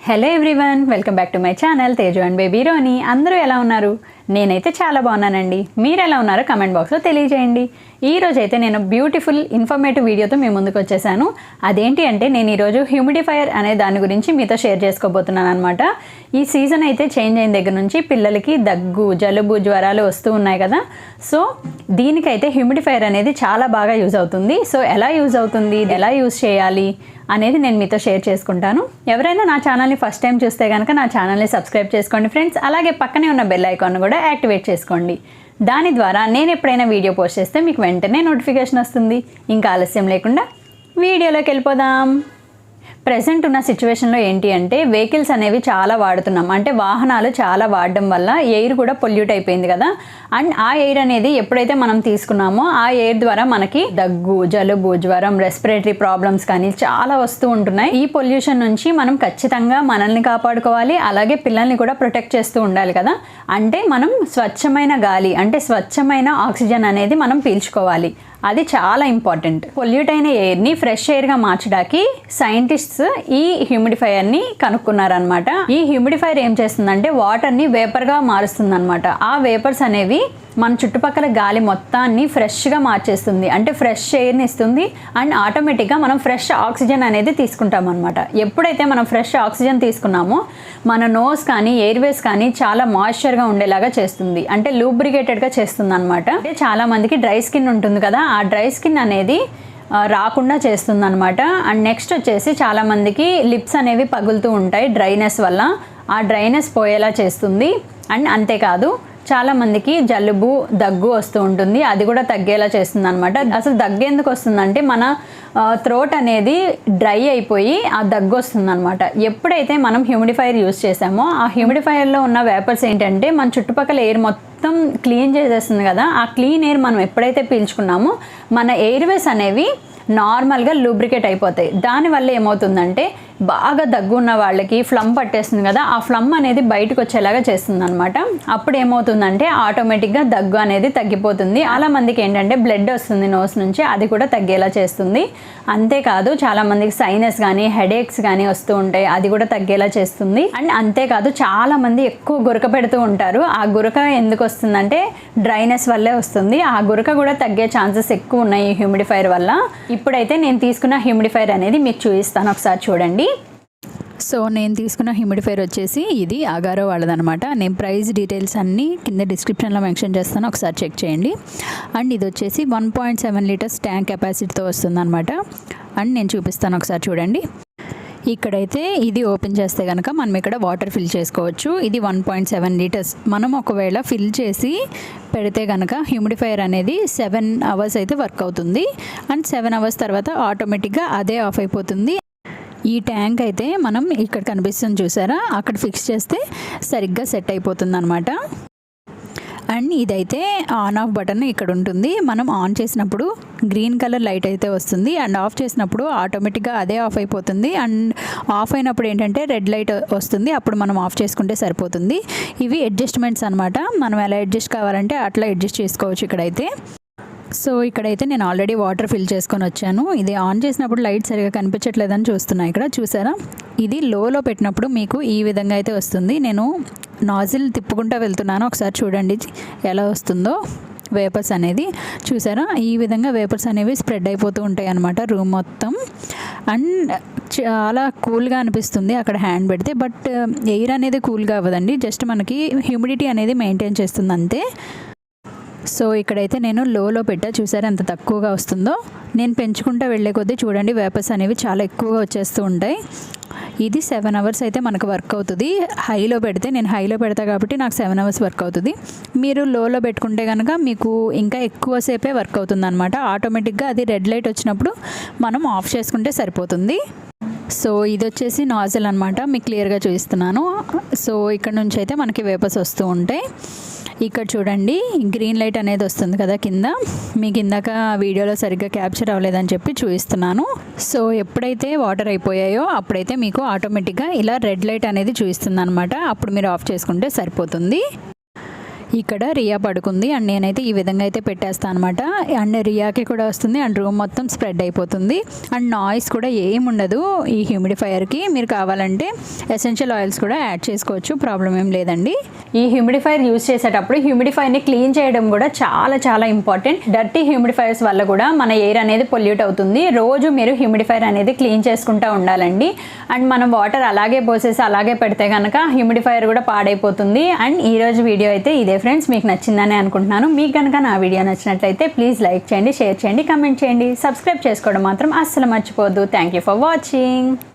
Hello everyone, welcome back to my channel tejuandbabyrony. అందరూ ఎలా ఉన్నారు? నేనైతే చాలా బాగున్నానండి. మీరు ఎలా ఉన్నారో కమెంట్ బాక్స్లో తెలియజేయండి. ఈరోజు అయితే నేను బ్యూటిఫుల్ ఇన్ఫర్మేటివ్ వీడియోతో మీ ముందుకు వచ్చేసాను. అదేంటి అంటే నేను ఈరోజు హ్యూమిడిఫైయర్ అనే దాని గురించి మీతో షేర్ చేసుకోబోతున్నాను అనమాట. ఈ సీజన్ అయితే చేంజ్ అయిన దగ్గర నుంచి పిల్లలకి దగ్గు, జలుబు, జ్వరాలు వస్తూ ఉన్నాయి కదా. సో దీనికైతే హ్యూమిడిఫైయర్ అనేది చాలా బాగా యూజ్ అవుతుంది. సో ఎలా యూజ్ అవుతుంది, ఎలా యూజ్ చేయాలి అనేది నేను మీతో షేర్ చేసుకుంటాను. ఎవరైనా నా ఛానల్ని ఫస్ట్ టైం చూస్తే కనుక నా ఛానల్ని సబ్స్క్రైబ్ చేసుకోండి ఫ్రెండ్స్. అలాగే పక్కనే ఉన్న బెల్ ఐకాన్ కూడా యాక్టివేట్ చేసుకోండి. దాని ద్వారా నేను ఎప్పుడైనా వీడియో పోస్ట్ చేస్తే మీకు వెంటనే నోటిఫికేషన్ వస్తుంది. ఇంకా ఆలస్యం లేకుండా వీడియోలోకి వెళ్ళిపోదాం. ప్రెజెంట్ ఉన్న సిచ్యువేషన్లో ఏంటి అంటే వెహికల్స్ అనేవి చాలా వాడుతున్నాం. అంటే వాహనాలు చాలా వాడడం వల్ల ఎయిర్ కూడా పొల్యూట్ అయిపోయింది కదా. అండ్ ఆ ఎయిర్ అనేది ఎప్పుడైతే మనం తీసుకున్నామో ఆ ఎయిర్ ద్వారా మనకి దగ్గు, జలుబు, జ్వరం, రెస్పిరేటరీ ప్రాబ్లమ్స్ కానీ చాలా వస్తూ ఉంటున్నాయి. ఈ పొల్యూషన్ నుంచి మనం ఖచ్చితంగా మనల్ని కాపాడుకోవాలి, అలాగే పిల్లల్ని కూడా ప్రొటెక్ట్ చేస్తూ ఉండాలి కదా. అంటే మనం స్వచ్ఛమైన గాలి, అంటే స్వచ్ఛమైన ఆక్సిజన్ అనేది మనం పీల్చుకోవాలి. అది చాలా ఇంపార్టెంట్. పొల్యూట్ అయిన ఎయిర్ని ఫ్రెష్ ఎయిర్గా మార్చడానికి సైంటిస్ట్స్ ఈ హ్యూమిడిఫైయర్ని కనుక్కున్నారనమాట. ఈ హ్యూమిడిఫైయర్ ఏం చేస్తుందంటే వాటర్ని వేపర్గా మారుస్తుంది అనమాట. ఆ వేపర్స్ అనేవి మన చుట్టుపక్కల గాలి మొత్తాన్ని ఫ్రెష్గా మార్చేస్తుంది. అంటే ఫ్రెష్ ఎయిర్ని ఇస్తుంది అండ్ ఆటోమేటిక్గా మనం ఫ్రెష్ ఆక్సిజన్ అనేది తీసుకుంటాం అనమాట. ఎప్పుడైతే మనం ఫ్రెష్ ఆక్సిజన్ తీసుకున్నామో మన నోస్ కానీ ఎయిర్వేస్ కానీ చాలా మాయిశ్చర్గా ఉండేలాగా చేస్తుంది. అంటే లూబ్రికేటెడ్గా చేస్తుంది అనమాట. అంటే చాలామందికి డ్రై స్కిన్ ఉంటుంది కదా, ఆ డ్రై స్కిన్ అనేది రాకుండా చేస్తుంది అనమాట. అండ్ నెక్స్ట్ వచ్చేసి చాలామందికి లిప్స్ అనేవి పగులుతూ ఉంటాయి డ్రైనెస్ వల్ల. ఆ డ్రైనెస్ పోయేలా చేస్తుంది. అండ్ అంతేకాదు చాలామందికి జలుబు, దగ్గు వస్తూ ఉంటుంది, అది కూడా తగ్గేలా చేస్తుంది అనమాట. అసలు దగ్గు ఎందుకు వస్తుందంటే మన థ్రోట్ అనేది డ్రై అయిపోయి ఆ దగ్గు వస్తుంది అనమాట. ఎప్పుడైతే మనం హ్యూమిడిఫైయర్ యూజ్ చేసామో ఆ హ్యూమిడిఫైయర్లో ఉన్న వేపర్స్ ఏంటంటే మన చుట్టుపక్కల ఎయిర్ మొత్తం క్లీన్ చేసేస్తుంది కదా. ఆ క్లీన్ ఎయిర్ మనం ఎప్పుడైతే పీల్చుకున్నామో మన ఎయిర్వేస్ అనేవి నార్మల్గా లూబ్రికేట్ అయిపోతాయి. దానివల్ల ఏమవుతుందంటే బాగా దగ్గు ఉన్న వాళ్ళకి ఫ్లమ్ పట్టేస్తుంది కదా, ఆ ఫ్లమ్ అనేది బయటకు వచ్చేలాగా చేస్తుంది అనమాట. అప్పుడు ఏమవుతుందంటే ఆటోమేటిక్గా దగ్గు అనేది తగ్గిపోతుంది. చాలా మందికి ఏంటంటే బ్లడ్ వస్తుంది నోస్ నుంచి, అది కూడా తగ్గేలా చేస్తుంది. అంతేకాదు చాలామందికి సైనస్ కానీ హెడేక్స్ కానీ వస్తూ ఉంటాయి, అది కూడా తగ్గేలా చేస్తుంది. అండ్ అంతేకాదు చాలామంది ఎక్కువ గురక పెడుతూ ఉంటారు. ఆ గురక ఎందుకు వస్తుందంటే డ్రైనెస్ వల్లే వస్తుంది. ఆ గురక కూడా తగ్గే ఛాన్సెస్ ఎక్కువ ఉన్నాయి ఈ హ్యూమిడిఫైయర్ వల్ల. ఇప్పుడైతే నేను తీసుకున్న హ్యూమిడిఫైయర్ అనేది మీకు చూపిస్తాను, ఒకసారి చూడండి. సో నేను తీసుకున్న హ్యూమిడిఫైయర్ వచ్చేసి ఇది అగారో వాళ్ళదనమాట. నేను ప్రైస్ డీటెయిల్స్ అన్నీ కింద డిస్క్రిప్షన్లో మెన్షన్ చేస్తాను, ఒకసారి చెక్ చేయండి. అండ్ ఇది వచ్చేసి 1.7 లీటర్స్ ట్యాంక్ కెపాసిటీతో వస్తుందన్నమాట. అండ్ నేను చూపిస్తాను, ఒకసారి చూడండి. ఇక్కడైతే ఇది ఓపెన్ చేస్తే కనుక మనం ఇక్కడ వాటర్ ఫిల్ చేసుకోవచ్చు. ఇది 1.7 లీటర్స్. మనం ఒకవేళ ఫిల్ చేసి పెడితే కనుక హ్యూమిడిఫైయర్ అనేది 7 అవర్స్ అయితే వర్క్ అవుతుంది. అండ్ 7 అవర్స్ తర్వాత ఆటోమేటిక్గా అదే ఆఫ్ అయిపోతుంది. ఈ ట్యాంక్ అయితే మనం ఇక్కడ కనిపిస్తుంది చూసారా, అక్కడ ఫిక్స్ చేస్తే సరిగ్గా సెట్ అయిపోతుంది అనమాట. అండ్ ఇదైతే ఆన్ ఆఫ్ బటన్ ఇక్కడ ఉంటుంది. మనం ఆన్ చేసినప్పుడు గ్రీన్ కలర్ లైట్ అయితే వస్తుంది అండ్ ఆఫ్ చేసినప్పుడు ఆటోమేటిక్గా అదే ఆఫ్ అయిపోతుంది. అండ్ ఆఫ్ అయినప్పుడు ఏంటంటే రెడ్ లైట్ వస్తుంది, అప్పుడు మనం ఆఫ్ చేసుకుంటే సరిపోతుంది. ఇవి అడ్జస్ట్మెంట్స్ అనమాట. మనం ఎలా అడ్జస్ట్ కావాలంటే అట్లా అడ్జస్ట్ చేసుకోవచ్చు ఇక్కడైతే. సో ఇక్కడైతే నేను ఆల్రెడీ వాటర్ ఫిల్ చేసుకొని వచ్చాను. ఇది ఆన్ చేసినప్పుడు లైట్ సరిగా కనిపించట్లేదని చూస్తున్నా. ఇక్కడ చూసారా, ఇది లోలో పెట్టినప్పుడు మీకు ఈ విధంగా అయితే వస్తుంది. నేను నాజిల్ తిప్పుకుంటూ వెళ్తున్నాను, ఒకసారి చూడండి ఎలా వస్తుందో వేపర్స్ అనేది. చూసారా, ఈ విధంగా వేపర్స్ అనేవి స్ప్రెడ్ అయిపోతూ ఉంటాయి అన్నమాట రూమ్ మొత్తం. అండ్ చాలా కూల్గా అనిపిస్తుంది అక్కడ హ్యాండ్ పెడితే. బట్ ఎయిర్ అనేది కూల్గా అవ్వదండి, జస్ట్ మనకి హ్యూమిడిటీ అనేది మెయింటైన్ చేస్తుంది అంతే. సో ఇక్కడైతే నేను లోలో పెట్టా, చూసారా ఎంత తక్కువగా వస్తుందో. నేను పెంచుకుంటూ వెళ్ళే కొద్దీ చూడండి వేపర్స్ అనేవి చాలా ఎక్కువగా వచ్చేస్తూ ఉంటాయి. ఇది 7 అవర్స్ అయితే మనకు వర్క్ అవుతుంది. హైలో పెడితే, నేను హైలో పెడతా కాబట్టి నాకు 7 అవర్స్ వర్క్ అవుతుంది. మీరు లోలో పెట్టుకుంటే కనుక మీకు ఇంకా ఎక్కువసేపే వర్క్ అవుతుంది అనమాట. ఆటోమేటిక్గా అది రెడ్ లైట్ వచ్చినప్పుడు మనం ఆఫ్ చేసుకుంటే సరిపోతుంది. సో ఇది వచ్చేసి నాజిల్ అనమాట, మీకు క్లియర్గా చూపిస్తున్నాను. సో ఇక్కడ నుంచి అయితే మనకి వేపర్స్ వస్తూ ఉంటాయి. ఇక్కడ చూడండి గ్రీన్ లైట్ అనేది వస్తుంది కదా కింద. మీకు ఇందాక వీడియోలో సరిగ్గా క్యాప్చర్ అవ్వలేదని చెప్పి చూపిస్తున్నాను. సో ఎప్పుడైతే వాటర్ అయిపోయాయో అప్పుడైతే మీకు ఆటోమేటిక్గా ఇలా రెడ్ లైట్ అనేది చూపిస్తుంది అనమాట. అప్పుడు మీరు ఆఫ్ చేసుకుంటే సరిపోతుంది. ఇక్కడ రియా పడుకుంది అండ్ నేనైతే ఈ విధంగా అయితే పెట్టేస్తాను అనమాట. అండ్ రియాకి కూడా వస్తుంది అండ్ రూమ్ మొత్తం స్ప్రెడ్ అయిపోతుంది అండ్ నాయిస్ కూడా ఏం ఉండదు ఈ హ్యూమిడిఫైయర్కి. మీరు కావాలంటే ఎసెన్షియల్ ఆయిల్స్ కూడా యాడ్ చేసుకోవచ్చు, ప్రాబ్లం ఏం లేదండి. ఈ హ్యూమిడిఫైయర్ యూస్ చేసేటప్పుడు హ్యూమిడిఫైయర్ని క్లీన్ చేయడం కూడా చాలా చాలా ఇంపార్టెంట్. డర్టీ హ్యూమిడిఫైయర్స్ వల్ల కూడా మన ఎయిర్ అనేది పొల్యూట్ అవుతుంది. రోజు మీరు హ్యూమిడిఫైయర్ అనేది క్లీన్ చేసుకుంటూ ఉండాలండి. అండ్ మనం వాటర్ అలాగే పోసేసి అలాగే పెడితే కనుక హ్యూమిడిఫైయర్ కూడా పాడైపోతుంది. అండ్ ఈరోజు వీడియో అయితే ఇదే ఫ్రెండ్స్, మీకు నచ్చిందని అనుకుంటున్నాను. మీకు కనుక నా వీడియో నచ్చినట్లయితే ప్లీజ్ లైక్ చేయండి, షేర్ చేయండి, కమెంట్ చేయండి, సబ్స్క్రైబ్ చేసుకోవడం మాత్రం అస్సలు మర్చిపోవద్దు. Thank you for watching.